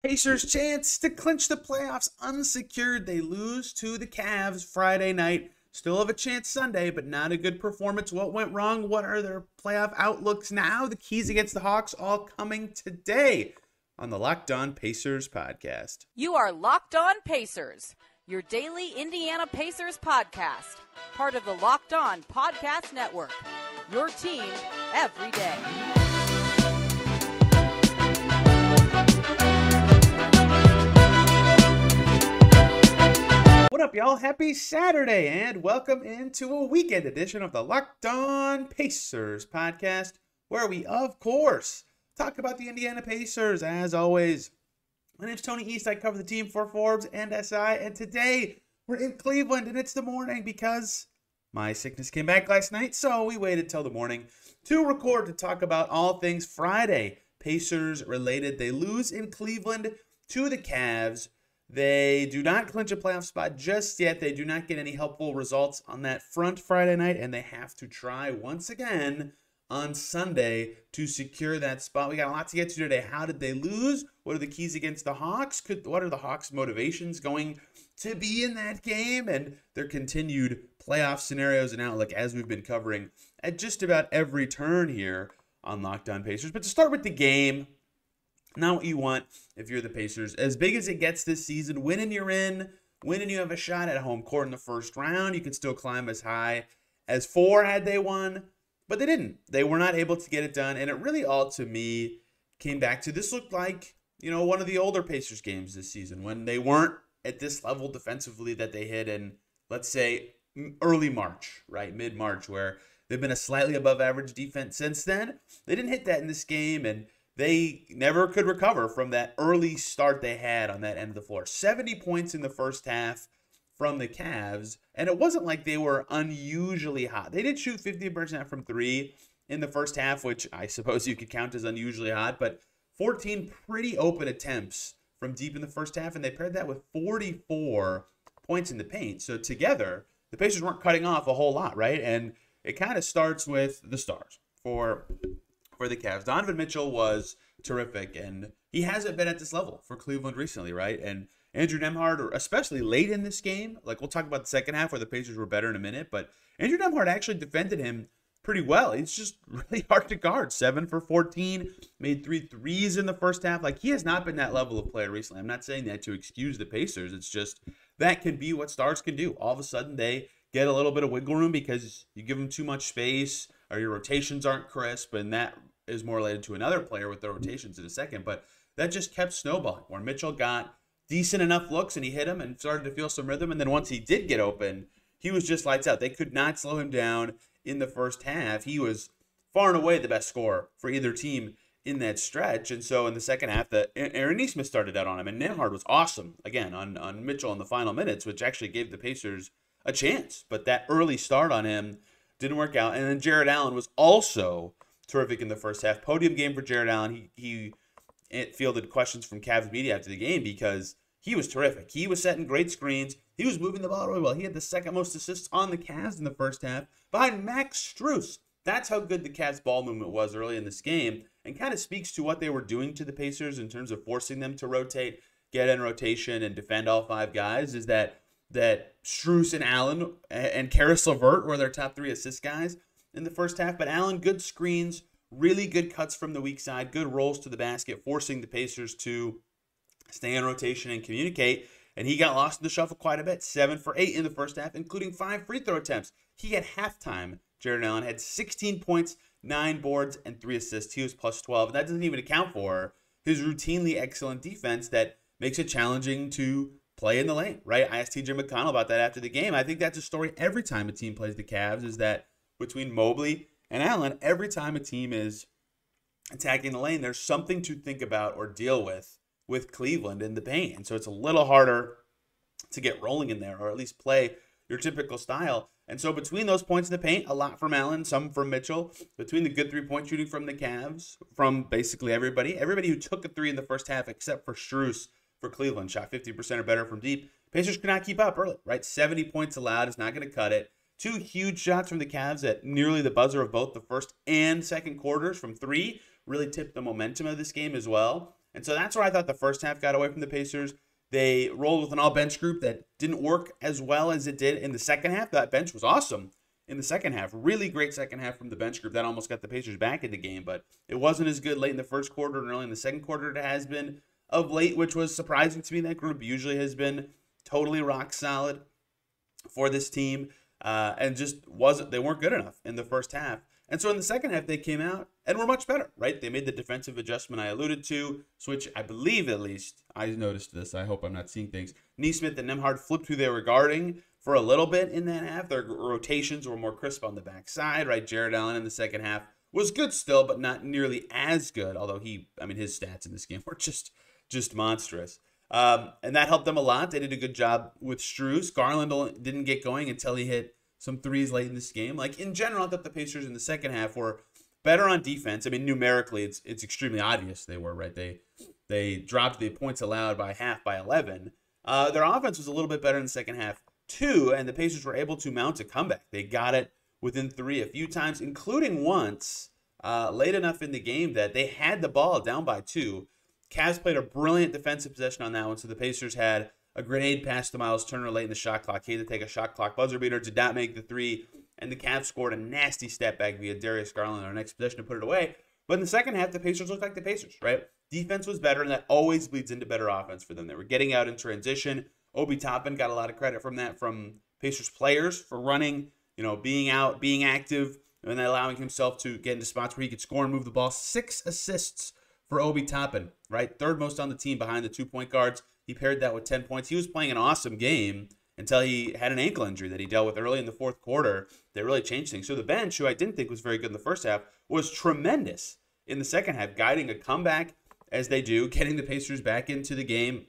Pacers' chance to clinch the playoffs unsecured. They lose to the Cavs Friday night. Still have a chance Sunday, but not a good performance. What went wrong? What are their playoff outlooks now? The keys against the Hawks all coming today on the Locked On Pacers podcast. You are Locked On Pacers, your daily Indiana Pacers podcast. Part of the Locked On Podcast Network, your team every day. What up, y'all? Happy Saturday, and welcome into a weekend edition of the Locked On Pacers podcast, where we, of course, talk about the Indiana Pacers, as always. My name's Tony East. I cover the team for Forbes and SI, and today we're in Cleveland, and it's the morning because my sickness came back last night, so we waited till the morning to record to talk about all things Friday Pacers related. They lose in Cleveland to the Cavs. They do not clinch a playoff spot just yet. They do not get any helpful results on that front Friday night, and they have to try once again on Sunday to secure that spot. We got a lot to get to today. How did they lose? What are the keys against the Hawks? What are the Hawks' motivations going to be in that game? And their continued playoff scenarios and outlook, as we've been covering at just about every turn here on Locked On Pacers. But to start with the game, not what you want if you're the Pacers. As big as it gets this season, winning you're in, winning you have a shot at home court in the first round. You can still climb as high as 4 had they won, but they didn't. They were not able to get it done, and it really all, to me, came back to this looked like, one of the older Pacers games this season when they weren't at this level defensively that they hit in, let's say, early March, right, mid-March, where they've been a slightly above average defense since then. They didn't hit that in this game, and they never could recover from that early start they had on that end of the floor. 70 points in the first half from the Cavs, and it wasn't like they were unusually hot. They did shoot 50% from 3 in the first half, which I suppose you could count as unusually hot, but 14 pretty open attempts from deep in the first half, and they paired that with 44 points in the paint. So together, the Pacers weren't cutting off a whole lot, right? And it kind of starts with the stars for the Cavs. Donovan Mitchell was terrific, and he hasn't been at this level for Cleveland recently, right? And Andrew Nembhard, especially late in this game, like we'll talk about the second half where the Pacers were better in a minute, but Andrew Nembhard actually defended him pretty well. It's just really hard to guard. 7 for 14, made 3 threes in the first half. Like, he has not been that level of player recently. I'm not saying that to excuse the Pacers. It's just that can be what stars can do. All of a sudden, they get a little bit of wiggle room because you give them too much space or your rotations aren't crisp, and that is more related to another player with the rotations in a second. But that just kept snowballing, where Mitchell got decent enough looks and he hit them and started to feel some rhythm. And then once he did get open, he was just lights out. They could not slow him down in the first half. He was far and away the best scorer for either team in that stretch. And so in the second half, Aaron Nesmith started out on him, and Nembhard was awesome again on Mitchell in the final minutes, which actually gave the Pacers a chance. But that early start on him didn't work out. And then Jarrett Allen was also terrific in the first half. Podium game for Jarrett Allen. He fielded questions from Cavs media after the game because he was terrific. He was setting great screens. He was moving the ball really well. He had the second most assists on the Cavs in the first half behind Max Strus. That's how good the Cavs ball movement was early in this game, and kind of speaks to what they were doing to the Pacers in terms of forcing them to rotate, get in rotation, and defend all 5 guys, is that Strus and Allen and Karis LeVert were their top 3 assist guys in the first half. But Allen, good screens, really good cuts from the weak side, good rolls to the basket, forcing the Pacers to stay in rotation and communicate. And he got lost in the shuffle quite a bit, 7 for 8 in the first half, including 5 free throw attempts. He at halftime, Jarrett Allen had 16 points, 9 boards, and 3 assists. He was plus 12. And that doesn't even account for his routinely excellent defense that makes it challenging to play in the lane, right? I asked TJ McConnell about that after the game. I think that's a story every time a team plays the Cavs, is that between Mobley and Allen, every time a team is attacking the lane, there's something to think about or deal with Cleveland in the paint. And so it's a little harder to get rolling in there, or at least play your typical style. And so between those points in the paint, a lot from Allen, some from Mitchell, between the good three-point shooting from the Cavs, from basically everybody who took a 3 in the first half except for Strus for Cleveland, shot 50% or better from deep. Pacers could not keep up early, right? 70 points allowed is not going to cut it. 2 huge shots from the Cavs at nearly the buzzer of both the first and second quarters from 3 really tipped the momentum of this game as well. And so that's where I thought the first half got away from the Pacers. They rolled with an all-bench group that didn't work as well as it did in the second half. That bench was awesome in the second half. Really great second half from the bench group. That almost got the Pacers back in the game, but it wasn't as good late in the first quarter and early in the second quarter it has been of late, which was surprising to me. That group usually has been totally rock solid for this team, and just they weren't good enough in the first half. And so in the second half, they came out and were much better, right? They made the defensive adjustment I alluded to, which I believe, at least, I noticed this. I hope I'm not seeing things. Nesmith and Nembhard flipped who they were guarding for a little bit in that half. Their rotations were more crisp on the backside, right? Jared Allen in the second half was good still, but not nearly as good, although his stats in this game were just monstrous. And that helped them a lot. They did a good job with Strus. Garland didn't get going until he hit some threes late in this game. Like, in general, I thought the Pacers in the second half were better on defense. I mean, numerically, it's extremely obvious they were, right? They dropped the points allowed by half by 11. Their offense was a little bit better in the second half, too, and the Pacers were able to mount a comeback. They got it within 3 a few times, including once late enough in the game that they had the ball down by 2. Cavs played a brilliant defensive possession on that one, so the Pacers had a grenade pass to Myles Turner late in the shot clock. He had to take a shot clock buzzer beater, did not make the 3, and the Cavs scored a nasty step back via Darius Garland on our next possession to put it away. But in the second half, the Pacers looked like the Pacers, right? Defense was better, and that always bleeds into better offense for them. They were getting out in transition. Obi Toppin got a lot of credit from that from Pacers players for running, being out, being active, and then allowing himself to get into spots where he could score and move the ball. 6 assists for Obi Toppin, right? Third most on the team behind the 2-point guards. He paired that with 10 points. He was playing an awesome game until he had an ankle injury that he dealt with early in the fourth quarter that really changed things. So the bench, who I didn't think was very good in the first half, was tremendous in the second half, guiding a comeback as they do, getting the Pacers back into the game.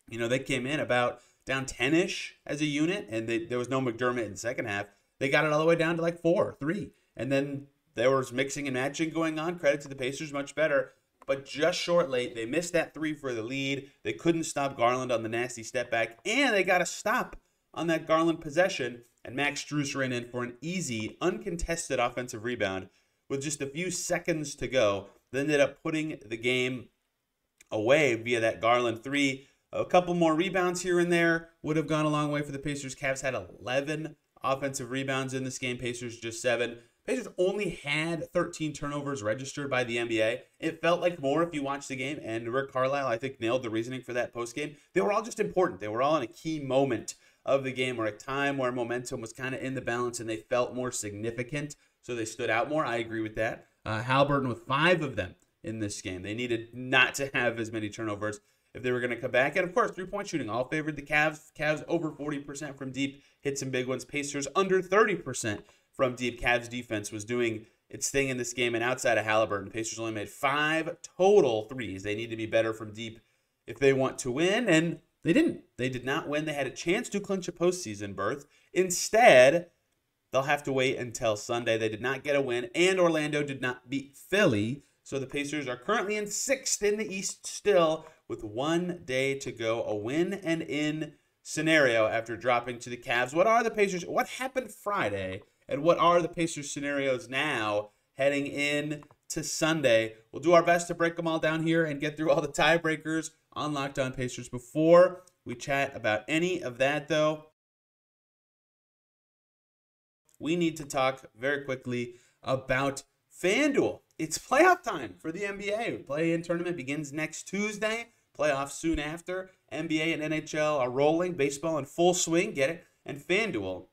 They came in about down 10-ish as a unit, and there was no McDermott in the second half. They got it all the way down to like 4-3. And then there was mixing and matching going on. Credit to the Pacers, much better. But just short late, they missed that 3 for the lead. They couldn't stop Garland on the nasty step back, and they got a stop on that Garland possession, and Max Strus ran in for an easy, uncontested offensive rebound with just a few seconds to go. They ended up putting the game away via that Garland 3. A couple more rebounds here and there would have gone a long way for the Pacers. Cavs had 11 offensive rebounds in this game. Pacers just 7. Pacers only had 13 turnovers registered by the NBA. It felt like more if you watched the game, and Rick Carlisle, I think, nailed the reasoning for that postgame. They were all just important. They were all in a key moment of the game, or a time where momentum was kind of in the balance and they felt more significant, so they stood out more. I agree with that. Haliburton with 5 of them in this game. They needed not to have as many turnovers if they were going to come back. And, of course, three-point shooting all favored the Cavs. Cavs over 40% from deep, hit some big ones. Pacers under 30% from deep. Cavs defense was doing its thing in this game, and outside of Haliburton, Pacers only made 5 total threes. They need to be better from deep if they want to win, and they didn't. They did not win. They had a chance to clinch a postseason berth. Instead, they'll have to wait until Sunday. They did not get a win, and Orlando did not beat Philly, so the Pacers are currently in 6th in the East still with 1 day to go. A win and in scenario after dropping to the Cavs. What are the Pacers? What happened Friday? And what are the Pacers scenarios now heading in to Sunday? We'll do our best to break them all down here and get through all the tiebreakers on Locked On Pacers. Before we chat about any of that, though, we need to talk very quickly about FanDuel. It's playoff time for the NBA. Play-in tournament begins next Tuesday. Playoffs soon after. NBA and NHL are rolling. Baseball in full swing. Get it? And FanDuel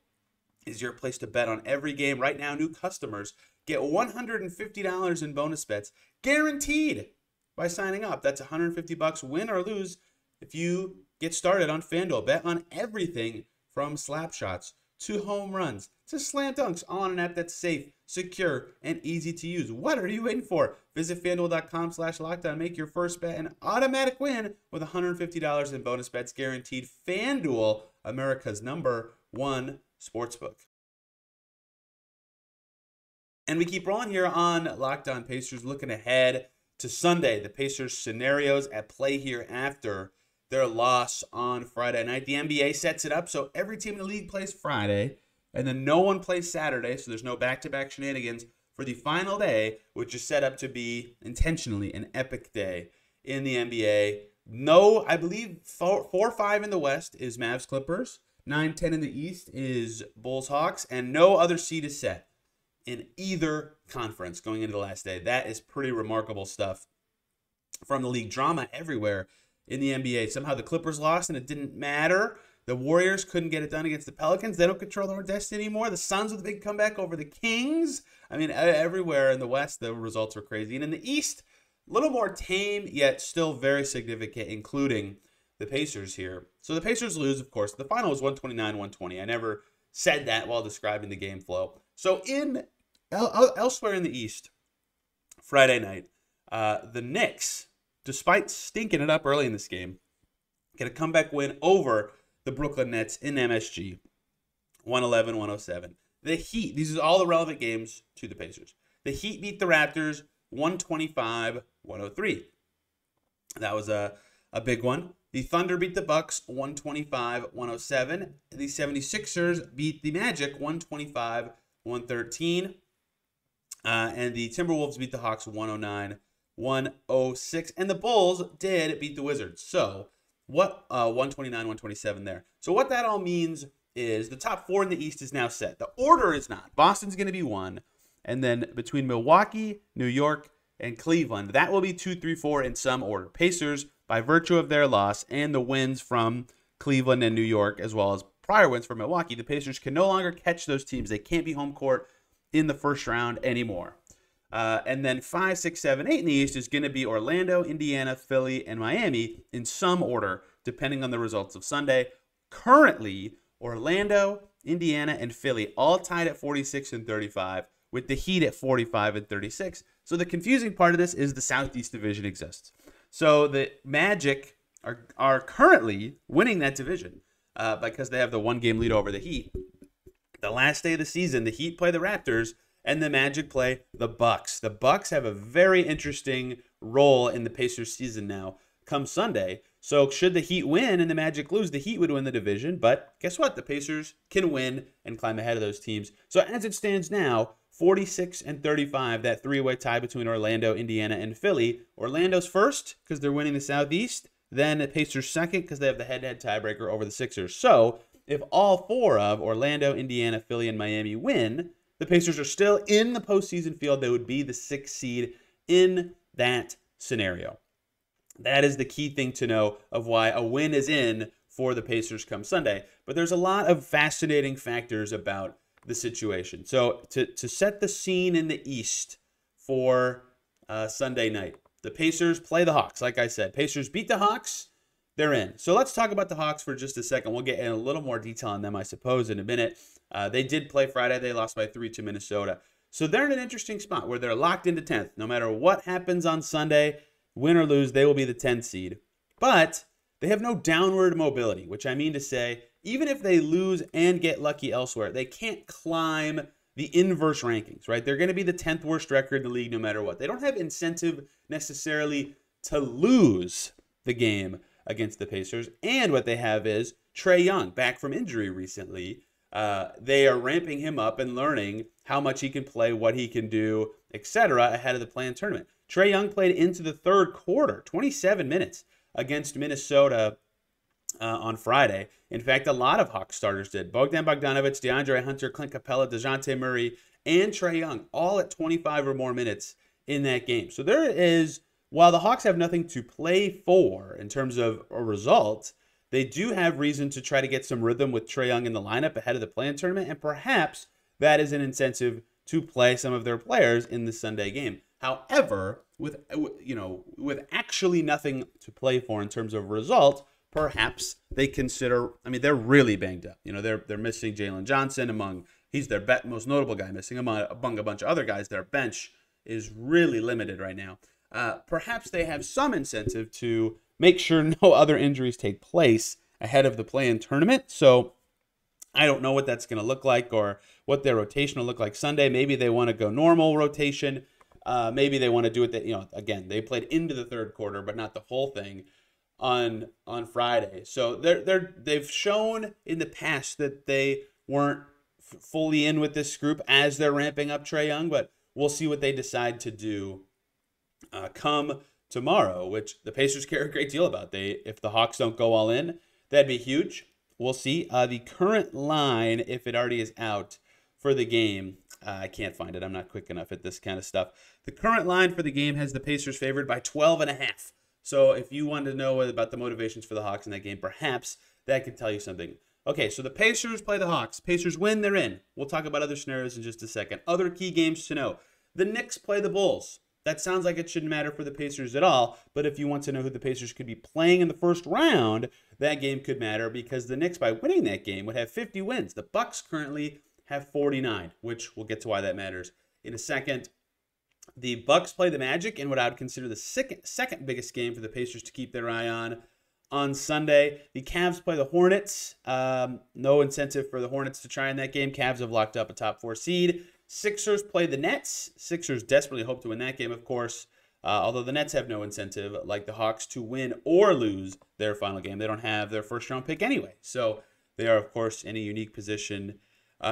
is your place to bet on every game. Right now, new customers get $150 in bonus bets guaranteed by signing up. That's $150 win or lose if you get started on FanDuel. Bet on everything from slap shots to home runs to slam dunks, all on an app that's safe, secure, and easy to use. What are you waiting for? Visit FanDuel.com/lockedon. Make your first bet an automatic win with $150 in bonus bets guaranteed. FanDuel, America's #1 sportsbook. And we keep rolling here on Locked On Pacers, looking ahead to Sunday. The Pacers scenarios at play here after their loss on Friday night. The NBA sets it up so every team in the league plays Friday, and then no one plays Saturday, so there's no back-to-back shenanigans for the final day, which is set up to be intentionally an epic day in the NBA. No, I believe 4-5 in the West is Mavs Clippers. 9-10 in the East is Bulls Hawks. And no other seed is set in either conference going into the last day. That is pretty remarkable stuff from the league. Drama everywhere in the NBA. Somehow the Clippers lost and it didn't matter. The Warriors couldn't get it done against the Pelicans. They don't control their destiny anymore. The Suns with a big comeback over the Kings. I mean, everywhere in the West, the results were crazy. And in the East, a little more tame, yet still very significant, including the Pacers here. So the Pacers lose, of course. The final was 129-120. I never said that while describing the game flow. So elsewhere in the East, Friday night, the Knicks, despite stinking it up early in this game, get a comeback win over the Brooklyn Nets in MSG, 111-107. The Heat, these are all the relevant games to the Pacers. The Heat beat the Raptors 125-103. That was a big one. The Thunder beat the Bucks 125-107. The 76ers beat the Magic 125-113. And the Timberwolves beat the Hawks 109-106. And the Bulls did beat the Wizards. So, 129-127 there. So what that all means is the top 4 in the East is now set. The order is not. Boston's going to be 1. And then between Milwaukee, New York, and Cleveland, that will be 2, 3, 4 in some order. Pacers, by virtue of their loss and the wins from Cleveland and New York, as well as prior wins for Milwaukee, the Pacers can no longer catch those teams. They can't be home court in the first round anymore. And then 5, 6, 7, 8 in the East is going to be Orlando, Indiana, Philly, and Miami in some order, depending on the results of Sunday. Currently, Orlando, Indiana, and Philly all tied at 46 and 35, with the Heat at 45 and 36. So the confusing part of this is the Southeast Division exists. So the Magic are currently winning that division because they have the 1-game lead over the Heat. The last day of the season, the Heat play the Raptors, and the Magic play the Bucks. The Bucks have a very interesting role in the Pacers season now come Sunday. So should the Heat win and the Magic lose, the Heat would win the division. But guess what? The Pacers can win and climb ahead of those teams. So as it stands now, 46 and 35, that 3-way tie between Orlando, Indiana, and Philly. Orlando's first because they're winning the Southeast. Then the Pacers second because they have the head-to-head tiebreaker over the Sixers. So if all 4 of Orlando, Indiana, Philly, and Miami win, the Pacers are still in the postseason field. They would be the 6th seed in that scenario. That is the key thing to know of why a win is in for the Pacers come Sunday. But there's a lot of fascinating factors about the situation. So to set the scene in the East for Sunday night, the Pacers play the Hawks. Like I said, Pacers beat the Hawks. They're in. So let's talk about the Hawks for just a second. We'll get in a little more detail on them, I suppose, in a minute. They did play Friday. They lost by 3 to Minnesota. So they're in an interesting spot where they're locked into 10th. No matter what happens on Sunday, win or lose, they will be the 10th seed. But they have no downward mobility, which I mean to say, even if they lose and get lucky elsewhere, they can't climb the inverse rankings, right? They're going to be the 10th worst record in the league no matter what. They don't have incentive necessarily to lose the game against the Pacers. And what they have is Trae Young, back from injury recently. They are ramping him up and learning how much he can play, what he can do, etc. ahead of the play-in tournament. Trae Young played into the third quarter, 27 minutes against Minnesota on Friday. In fact, a lot of Hawks starters did. Bogdan Bogdanovic, DeAndre Hunter, Clint Capella, DeJounte Murray, and Trae Young, all at 25 or more minutes in that game. So there is, while the Hawks have nothing to play for in terms of a result, they do have reason to try to get some rhythm with Trae Young in the lineup ahead of the play-in tournament, and perhaps that is an incentive to play some of their players in the Sunday game. However, with actually nothing to play for in terms of result, perhaps they consider, I mean, they're really banged up. They're missing Jalen Johnson he's their most notable guy missing among a bunch of other guys. Their bench is really limited right now. Perhaps they have some incentive to make sure no other injuries take place ahead of the play-in tournament. So I don't know what that's going to look like or what their rotation will look like Sunday. Maybe they want to go normal rotation. Maybe they want to do it that, again, they played into the third quarter, but not the whole thing on Friday. So they've shown in the past that they weren't fully in with this group as they're ramping up Trae Young, but we'll see what they decide to do come tomorrow, which the Pacers care a great deal about. If the Hawks don't go all in, that'd be huge. We'll see. The current line, if it already is out for the game, I can't find it. I'm not quick enough at this kind of stuff. The current line for the game has the Pacers favored by 12.5. So if you wanted to know about the motivations for the Hawks in that game, perhaps that could tell you something. Okay, so the Pacers play the Hawks. Pacers win, they're in. We'll talk about other scenarios in just a second. Other key games to know. The Knicks play the Bulls. That sounds like it shouldn't matter for the Pacers at all, but if you want to know who the Pacers could be playing in the first round, that game could matter because the Knicks, by winning that game, would have 50 wins. The Bucks currently have 49, which we'll get to why that matters in a second. The Bucks play the Magic in what I would consider the second biggest game for the Pacers to keep their eye on Sunday. The Cavs play the Hornets. No incentive for the Hornets to try in that game. Cavs have locked up a top 4 seed. Sixers play the Nets. Sixers desperately hope to win that game, of course, although the Nets have no incentive, like the Hawks, to win or lose their final game. They don't have their first-round pick anyway, so they are, of course, in a unique position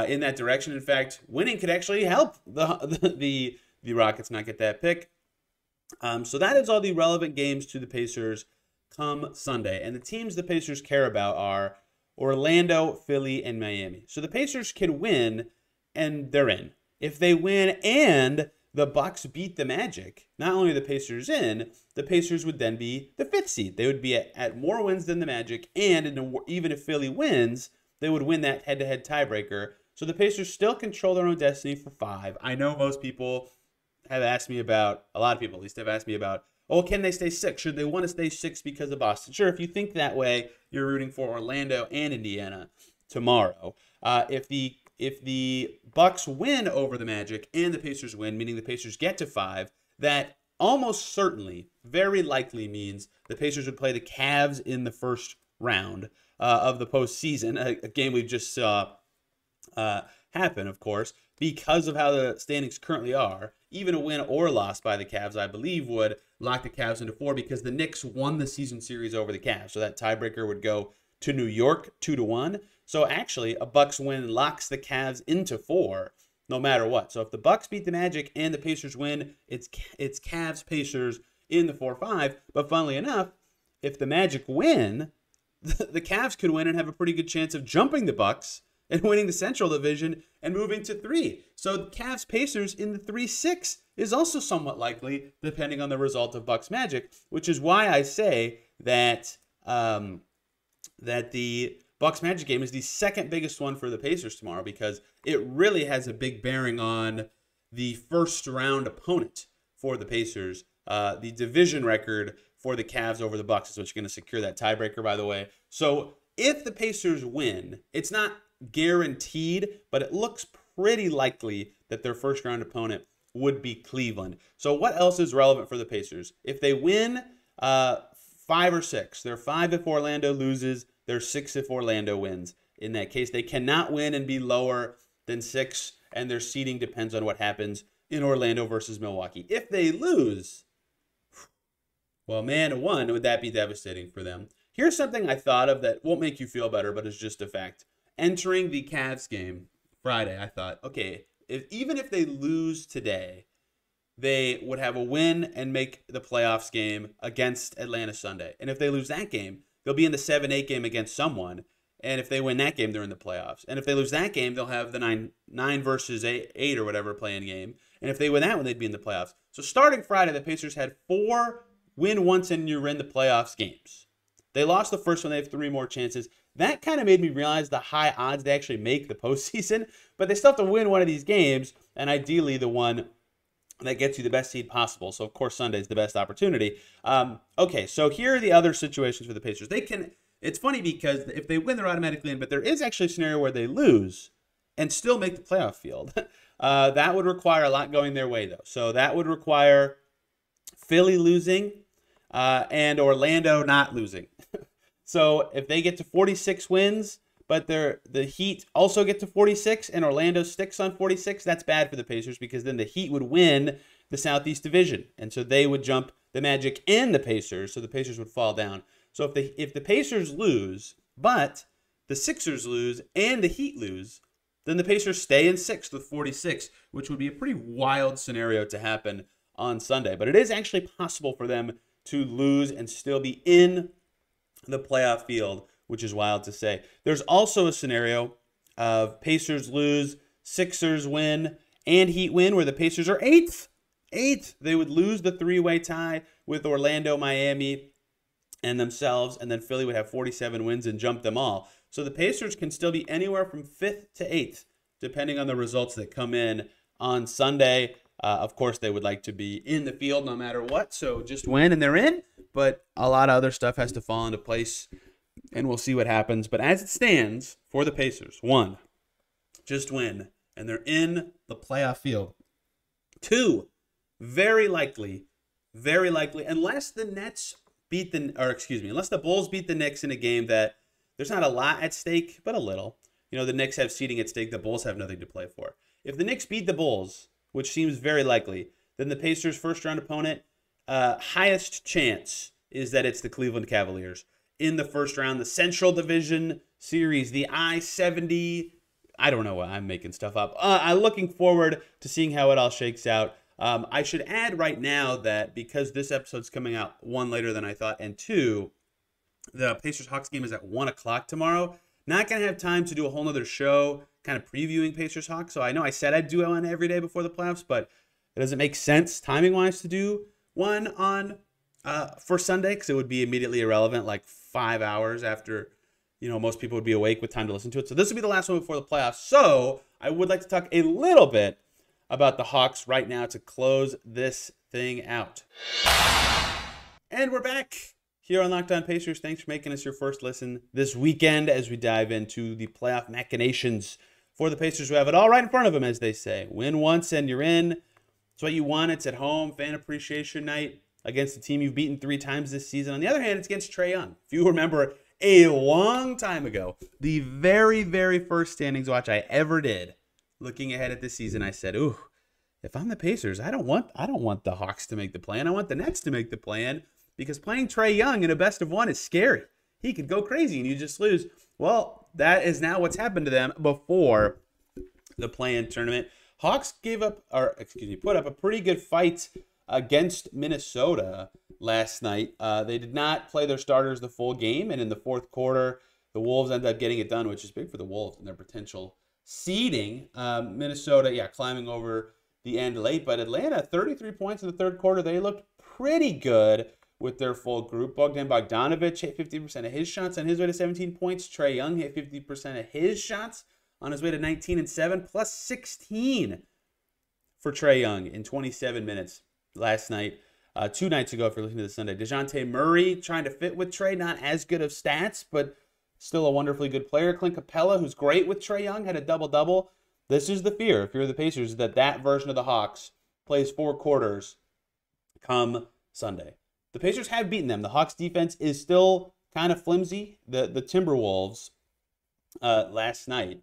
in that direction. In fact, winning could actually help the Rockets not get that pick. So that is all the relevant games to the Pacers come Sunday. And the teams the Pacers care about are Orlando, Philly, and Miami. So the Pacers can win, and they're in. If they win and the Bucks beat the Magic, not only are the Pacers in, the Pacers would then be the 5th seed. They would be at more wins than the Magic, and even if Philly wins, they would win that head-to-head tiebreaker. So the Pacers still control their own destiny for 5. I know most people have asked me about, a lot of people at least have asked me about, oh, can they stay 6? Should they want to stay 6 because of Boston? Sure, if you think that way, you're rooting for Orlando and Indiana tomorrow. If the Bucks win over the Magic and the Pacers win, meaning the Pacers get to 5, that almost certainly, very likely means the Pacers would play the Cavs in the first round of the postseason, a game we just saw happen, of course, because of how the standings currently are. Even a win or loss by the Cavs, I believe, would lock the Cavs into 4 because the Knicks won the season series over the Cavs. So that tiebreaker would go to New York 2-1. So actually, a Bucks win locks the Cavs into 4 no matter what. So if the Bucks beat the Magic and the Pacers win, it's Cavs-Pacers in the 4-5. But funnily enough, if the Magic win, the Cavs could win and have a pretty good chance of jumping the Bucks and winning the Central Division and moving to 3. So Cavs-Pacers in the 3-6 is also somewhat likely, depending on the result of Bucks-Magic, which is why I say that that the Bucks-Magic game is the second biggest one for the Pacers tomorrow because it really has a big bearing on the first-round opponent for the Pacers. The division record for the Cavs over the Bucks is what's going to secure that tiebreaker, by the way. So if the Pacers win, it's not guaranteed, but it looks pretty likely that their first-round opponent would be Cleveland. So what else is relevant for the Pacers? If they win 5 or 6, they're 5 if Orlando loses, they're 6 if Orlando wins. In that case, they cannot win and be lower than 6, and their seeding depends on what happens in Orlando versus Milwaukee. If they lose, well, man, would that be devastating for them. Here's something I thought of that won't make you feel better, but is just a fact. Entering the Cavs game Friday, I thought, okay, even if they lose today, they would have a win and make the playoffs game against Atlanta Sunday. And if they lose that game, they'll be in the 7-8 game against someone. And if they win that game, they're in the playoffs. And if they lose that game, they'll have the 9 versus 8 or whatever playing game. And if they win that one, they'd be in the playoffs. So starting Friday, the Pacers had 4 win once and you're in the playoffs games. They lost the first one. They have 3 more chances. That kind of made me realize the high odds they actually make the postseason. But they still have to win one of these games, and ideally the one that gets you the best seed possible. So, of course, Sunday's the best opportunity. Okay, so here are the other situations for the Pacers. It's funny because if they win, they're automatically in, but there is actually a scenario where they lose and still make the playoff field. That would require a lot going their way, though. So that would require Philly losing and Orlando not losing. So if they get to 46 wins, but the Heat also get to 46 and Orlando sticks on 46, that's bad for the Pacers because then the Heat would win the Southeast Division. And so they would jump the Magic and the Pacers, so the Pacers would fall down. So if the Pacers lose, but the Sixers lose and the Heat lose, then the Pacers stay in 6th with 46, which would be a pretty wild scenario to happen on Sunday. But it is actually possible for them to lose and still be in the playoff field, which is wild to say. There's also a scenario of Pacers lose, Sixers win, and Heat win, where the Pacers are eighth. They would lose the three-way tie with Orlando, Miami, and themselves, and then Philly would have 47 wins and jump them all. So the Pacers can still be anywhere from 5th to 8th, depending on the results that come in on Sunday. Of course, they would like to be in the field no matter what, so just win and they're in. But a lot of other stuff has to fall into place, and we'll see what happens. But as it stands for the Pacers, 1, just win, and they're in the playoff field. 2, very likely, unless the Bulls beat the Knicks in a game that there's not a lot at stake, but a little. You know, the Knicks have seeding at stake. The Bulls have nothing to play for. If the Knicks beat the Bulls, which seems very likely, then the Pacers' first-round opponent, highest chance is that it's the Cleveland Cavaliers in the first round, the Central Division Series, the I-70. I don't know what I'm making stuff up. I'm looking forward to seeing how it all shakes out. I should add right now that because this episode's coming out 1 later than I thought, and 2, the Pacers-Hawks game is at 1 o'clock tomorrow. Not going to have time to do a whole nother show kind of previewing Pacers-Hawks. So I know I said I'd do one every day before the playoffs, but it doesn't make sense timing-wise to do one on for Sunday because it would be immediately irrelevant like 5 hours after, you know, most people would be awake with time to listen to it. So this will be the last one before the playoffs. So I would like to talk a little bit about the Hawks right now to close this thing out. And we're back here on Locked On Pacers. Thanks for making us your first listen this weekend as we dive into the playoff machinations for the Pacers who have it all right in front of them, as they say. Win once and you're in. It's what you want. It's at home. Fan appreciation night against a team you've beaten 3 times this season. On the other hand, it's against Trae Young. If you remember a long time ago, the very, very first standings watch I ever did, looking ahead at this season, I said, ooh, if I'm the Pacers, I don't want the Hawks to make the play-in. I want the Nets to make the play-in because playing Trae Young in a best-of-1 is scary. He could go crazy and you just lose. Well, that is now what's happened to them before the play-in tournament. Hawks put up a pretty good fight against Minnesota last night. They did not play their starters the full game, and in the fourth quarter, the Wolves ended up getting it done, which is big for the Wolves and their potential seeding. Minnesota, climbing over the end late, but Atlanta, 33 points in the third quarter. They looked pretty good with their full group. Bogdanovic hit 50% of his shots on his way to 17 points. Trae Young hit 50% of his shots on his way to 19 and 7, plus 16 for Trae Young in 27 minutes last night. 2 nights ago, if you're listening to this Sunday. DeJounte Murray trying to fit with Trae, not as good of stats, but still a wonderfully good player. Clint Capella, who's great with Trae Young, had a double-double. This is the fear, if you're the Pacers, that version of the Hawks plays 4 quarters come Sunday. The Pacers have beaten them. The Hawks defense is still kind of flimsy. The Timberwolves last night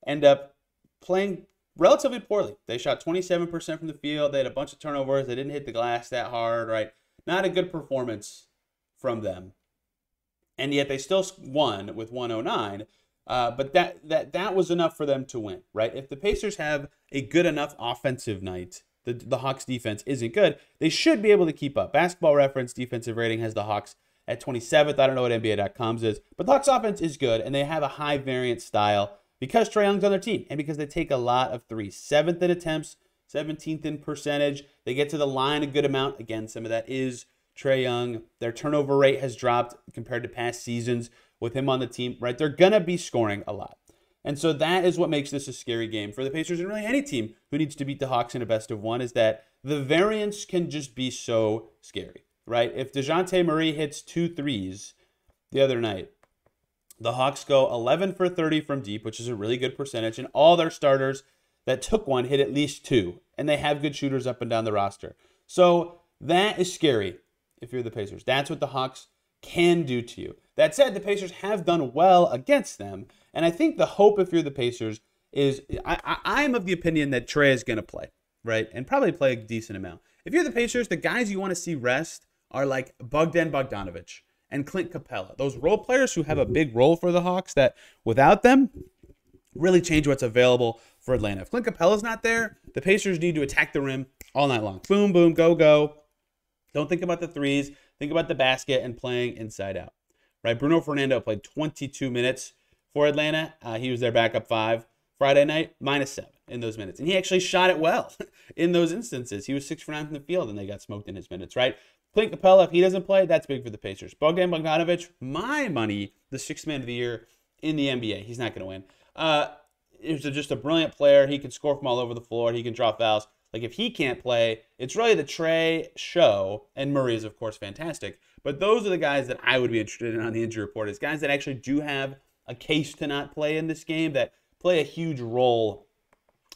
end up playing relatively poorly. They shot 27% from the field. They had a bunch of turnovers. They didn't hit the glass that hard, right? Not a good performance from them. And yet they still won with 109. But that was enough for them to win, right? If the Pacers have a good enough offensive night, the Hawks defense isn't good, they should be able to keep up. Basketball Reference defensive rating has the Hawks at 27th. I don't know what NBA.com's is, but the Hawks offense is good, and they have a high variance style because Trae Young's on their team and because they take a lot of threes. 7th in attempts, 17th in percentage. They get to the line a good amount. Again, some of that is Trae Young. Their turnover rate has dropped compared to past seasons with him on the team, right? They're going to be scoring a lot. And so that is what makes this a scary game for the Pacers and really any team who needs to beat the Hawks in a best-of-1 is that the variance can just be so scary, right? If DeJounte Murray hits 2 threes the other night, the Hawks go 11 for 30 from deep, which is a really good percentage, and all their starters that took one hit at least 2, and they have good shooters up and down the roster. So that is scary if you're the Pacers. That's what the Hawks can do to you. That said, the Pacers have done well against them, and I think the hope if you're the Pacers is I'm of the opinion that Trae is going to play, right, and probably play a decent amount. If you're the Pacers, the guys you want to see rest are like Bogdanovic and Clint Capella, those role players who have a big role for the Hawks that without them really change what's available for Atlanta. If Clint Capella's not there, the Pacers need to attack the rim all night long. Boom, boom, go, go. Don't think about the threes. Think about the basket and playing inside out, right? Bruno Fernando played 22 minutes for Atlanta. He was their backup 5. Friday night, -7 in those minutes. And he actually shot it well in those instances. He was 6 for 9 from the field, and they got smoked in his minutes, right? Clint Capella, if he doesn't play, that's big for the Pacers. Bogdan Bogdanovic, my money, the 6th man of the year in the NBA. He's not going to win. He's just a brilliant player. He can score from all over the floor. He can draw fouls. Like, if he can't play, it's really the Trey show, and Murray is, of course, fantastic. But those are the guys that I would be interested in on the injury report, is guys that actually do have a case to not play in this game, that play a huge role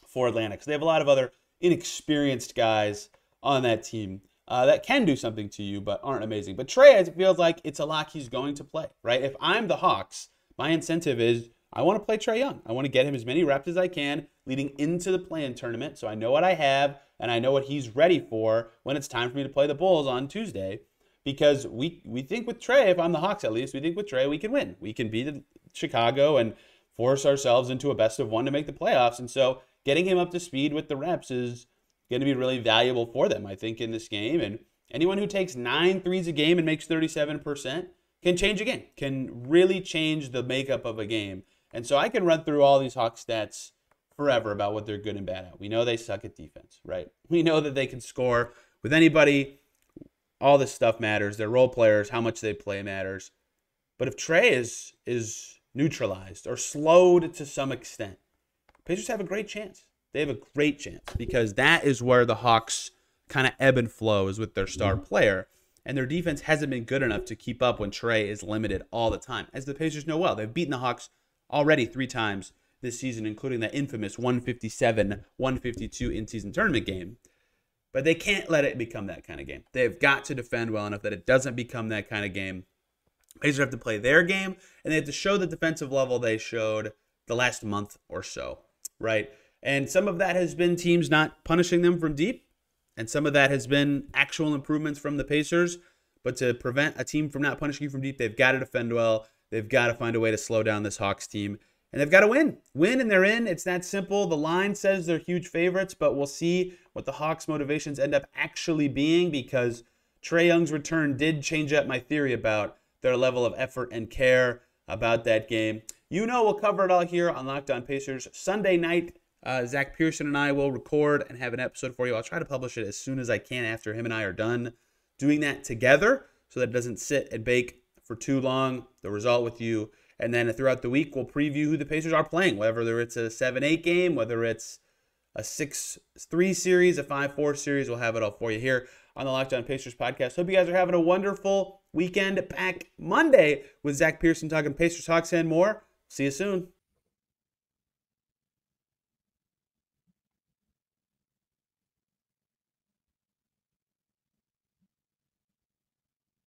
for Atlanta, because they have a lot of other inexperienced guys on that team that can do something to you but aren't amazing. But Trey, it feels like it's a lock he's going to play, right? If I'm the Hawks, my incentive is I want to play Trey Young. I want to get him as many reps as I can leading into the play-in tournament, so I know what I have and I know what he's ready for when it's time for me to play the Bulls on Tuesday. Because we think with Trey, if I'm the Hawks at least, we think with Trey we can win. We can beat Chicago and force ourselves into a best of 1 to make the playoffs. And so getting him up to speed with the reps is going to be really valuable for them, I think, in this game. And anyone who takes 9 threes a game and makes 37% can change a game, can really change the makeup of a game. And so I can run through all these Hawks stats forever about what they're good and bad at. We know they suck at defense, right? We know that they can score with anybody. All this stuff matters. They're role players. How much they play matters. But if Trey is neutralized or slowed to some extent, Pacers have a great chance. They have a great chance, because that is where the Hawks kind of ebb and flow, is with their star player. And their defense hasn't been good enough to keep up when Trey is limited all the time, as the Pacers know well. They've beaten the Hawks already 3 times this season, including that infamous 157-152 in-season tournament game. But they can't let it become that kind of game. They've got to defend well enough that it doesn't become that kind of game. Pacers have to play their game, and they have to show the defensive level they showed the last month or so, right? And some of that has been teams not punishing them from deep, and some of that has been actual improvements from the Pacers. But to prevent a team from not punishing you from deep, they've got to defend well. They've got to find a way to slow down this Hawks team. And they've got to win. Win and they're in. It's that simple. The line says they're huge favorites, but we'll see what the Hawks' motivations end up actually being, because Trey Young's return did change up my theory about their level of effort and care about that game. You know, we'll cover it all here on Locked On Pacers. Sunday night, Zach Pearson and I will record and have an episode for you. I'll try to publish it as soon as I can after him and I are done doing that together, so that it doesn't sit and bake for too long, the result with you. And then throughout the week, we'll preview who the Pacers are playing, whether it's a 7-8 game, whether it's a 6-3 series, a 5-4 series. We'll have it all for you here on the Locked On Pacers podcast. Hope you guys are having a wonderful weekend. Back Monday with Zach Pearson talking Pacers, Hawks, and more. See you soon.